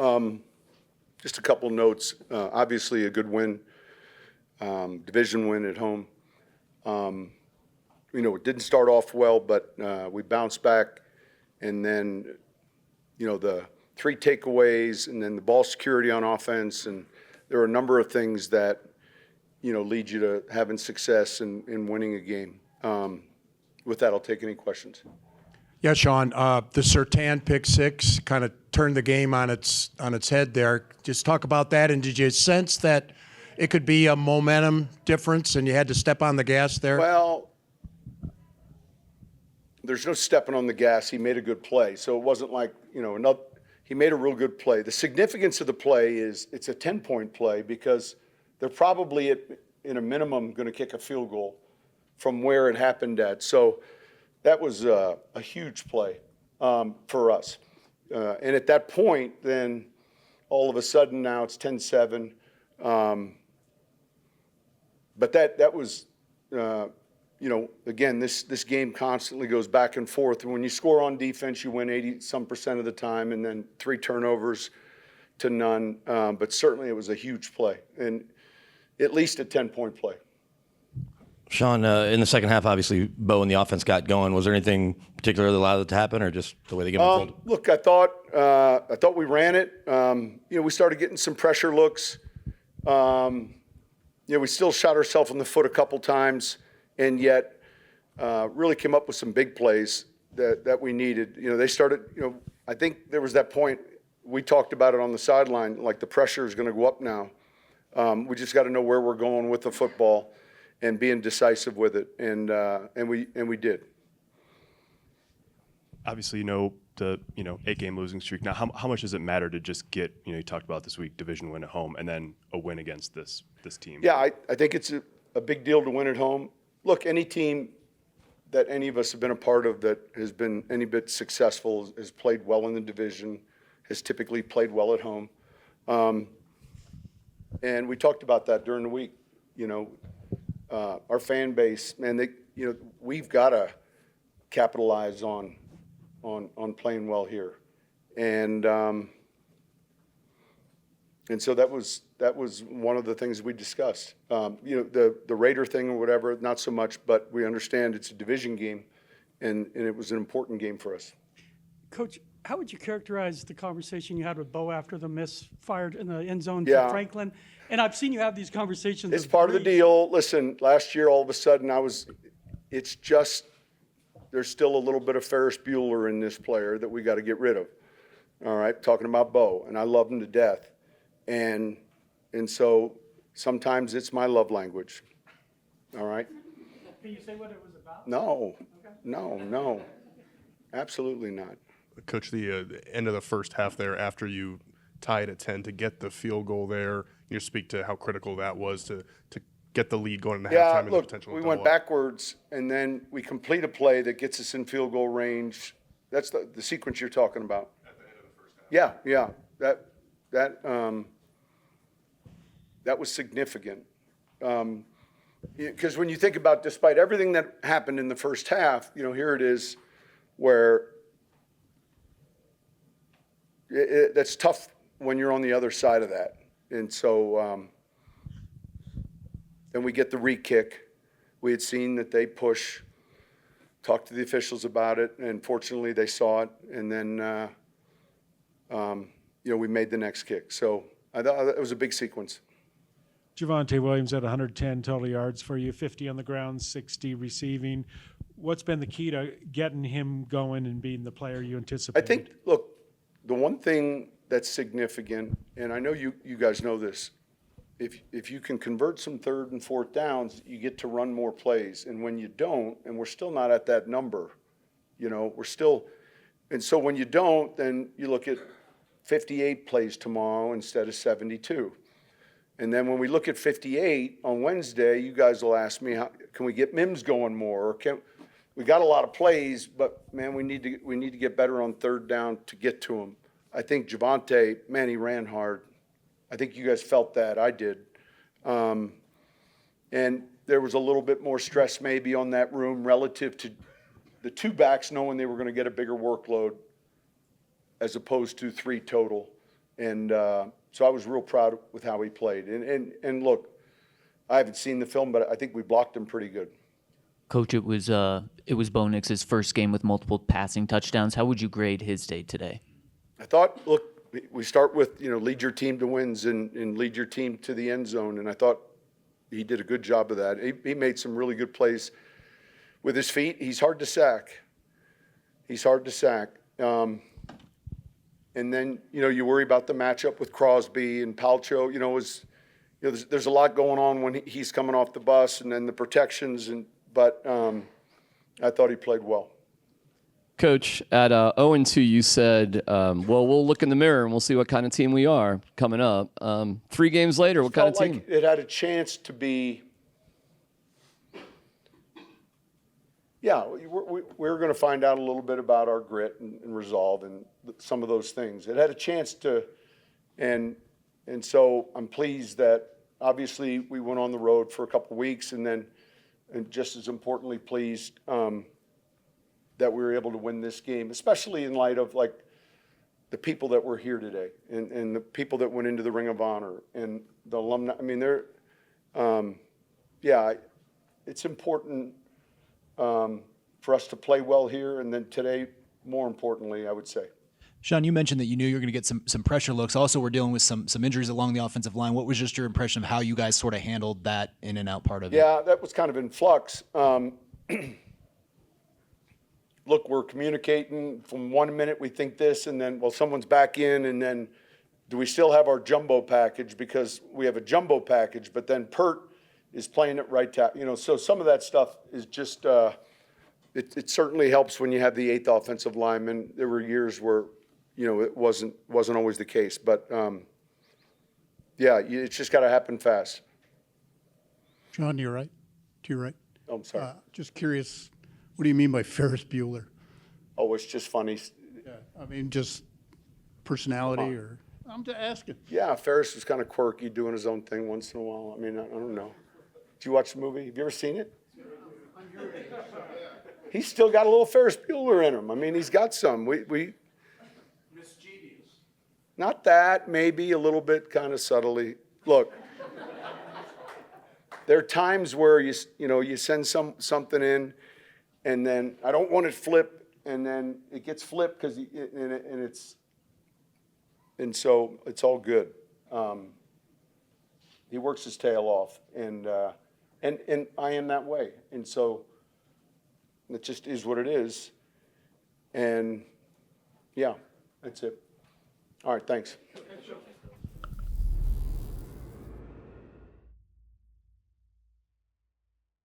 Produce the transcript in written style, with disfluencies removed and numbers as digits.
Just a couple notes. Obviously, a good win, division win at home. It didn't start off well, but we bounced back, and then, the 3 takeaways, and then the ball security on offense, and there are a number of things that, lead you to having success in winning a game. With that, I'll take any questions. Yeah, Sean, the Surtain pick 6 kind of turned the game on its head there. Just talk about that, and did you sense that it could be a momentum difference and you had to step on the gas there? Well, there's no stepping on the gas. He made a good play, so it wasn't like, he made a real good play. The significance of the play is it's a 10-point play because they're probably, in a minimum, going to kick a field goal from where it happened at. So that was a huge play for us. And at that point, then all of a sudden now it's 10-7. But that was, again, this game constantly goes back and forth. And when you score on defense, you win 80-some% of the time, and then 3 turnovers to none. But certainly it was a huge play, and at least a 10-point play. Sean, in the second half, obviously, Bo and the offense got going. Was there anything particularly allowed it to happen, or just the way the game unfolded? Look, I thought we ran it. We started getting some pressure looks. We still shot ourselves in the foot a couple times, and yet really came up with some big plays that we needed. They started. I think there was that point we talked about it on the sideline. Like, the pressure is going to go up now. We just got to know where we're going with the football and being decisive with it, and we did. Obviously, the 8-game losing streak. Now, how much does it matter to just get, you talked about this week, division win at home, and then a win against this team? Yeah, I think it's a big deal to win at home. Look, any team that any of us have been a part of that has been any bit successful has played well in the division, has typically played well at home. And we talked about that during the week. Our fan base, man, we've got to capitalize on playing well here, and so that was one of the things we discussed. The Raider thing or whatever, not so much, but we understand it's a division game, and it was an important game for us. Coach, how would you characterize the conversation you had with Bo after the miss fired in the end zone Yeah. to Franklin? And I've seen you have these conversations. It's part of the deal. Listen, last year, all of a sudden, it's just, there's still a little bit of Ferris Bueller in this player that we got to get rid of. All right, talking about Bo, and I love him to death. And so sometimes it's my love language. All right? Can you say what it was about? No, no, absolutely not. Coach, the end of the first half there, after you tied at 10 to get the field goal there, you speak to how critical that was to get the lead going into halftime and the potential. We went backwards, and then we complete a play that gets us in field goal range. That's the sequence you're talking about. At the end of the first half. Yeah. That was significant. Because when you think about, despite everything that happened in the first half, here it is where that's tough when you're on the other side of that. And so then we get the re-kick. We had seen that they push, talked to the officials about it, and fortunately they saw it. And then, we made the next kick. So I thought it was a big sequence. Javonte Williams had 110 total yards for you, 50 on the ground, 60 receiving. What's been the key to getting him going and being the player you anticipated? I think, look, the one thing that's significant, and I know you guys know this, if you can convert some third and fourth downs, you get to run more plays. And when you don't, and we're still not at that number, we're still – and so when you don't, then you look at 58 plays tomorrow instead of 72. And then when we look at 58 on Wednesday, you guys will ask me, can we get Mims going more? Or we got a lot of plays, but, man, we need to get better on third down to get to him. I think Javonte, man, he ran hard. I think you guys felt that. I did. And there was a little bit more stress maybe on that room relative to the 2 backs knowing they were going to get a bigger workload as opposed to 3 total. And so I was real proud with how he played. And look, I haven't seen the film, but I think we blocked him pretty good. Coach, it was Bo Nix's first game with multiple passing touchdowns. How would you grade his day today? I thought, look, we start with, lead your team to wins and lead your team to the end zone. And I thought he did a good job of that. He made some really good plays with his feet. He's hard to sack. And then, you worry about the matchup with Crosby and Palcho. There's a lot going on when he's coming off the bus, and then the protections. But I thought he played well. Coach, at 0-2, you said, we'll look in the mirror and we'll see what kind of team we are coming up. 3 games later, what kind of team? Like it had a chance to be. Yeah, we're going to find out a little bit about our grit and resolve and some of those things. It had a chance to, and so I'm pleased that obviously we went on the road for a couple of weeks, and just as importantly, pleased that we were able to win this game, especially in light of like the people that were here today and the people that went into the Ring of Honor and the alumni. I mean, it's important. For us to play well here, and then today, more importantly, I would say. Sean, you mentioned that you knew you were going to get some pressure looks. Also, we're dealing with some injuries along the offensive line. What was just your impression of how you guys sort of handled that in and out part of it? Yeah, that was kind of in flux. Look, we're communicating from 1 minute we think this, and then, someone's back in, and then do we still have our jumbo package? Because we have a jumbo package, but then Pert is playing at right tackle. So some of that stuff is just it certainly helps when you have the 8th offensive lineman. There were years where it wasn't always the case, but it's just got to happen fast. Sean, to your right. Oh, I'm sorry. Just curious, what do you mean by Ferris Bueller? Oh, it's just funny. Yeah, I mean, just personality, or I'm just asking. Yeah, Ferris was kind of quirky, doing his own thing once in a while. I mean, I don't know. Did you watch the movie? Have you ever seen it? He's still got a little Ferris Bueller in him. I mean, he's got some. We mischievous. Not that, maybe a little bit, kind of subtly. Look, there are times where you send something in, and then I don't want it flipped, and then it gets flipped because and so it's all good. He works his tail off, and I am that way, and so it just is what it is. And yeah, that's it. All right, thanks.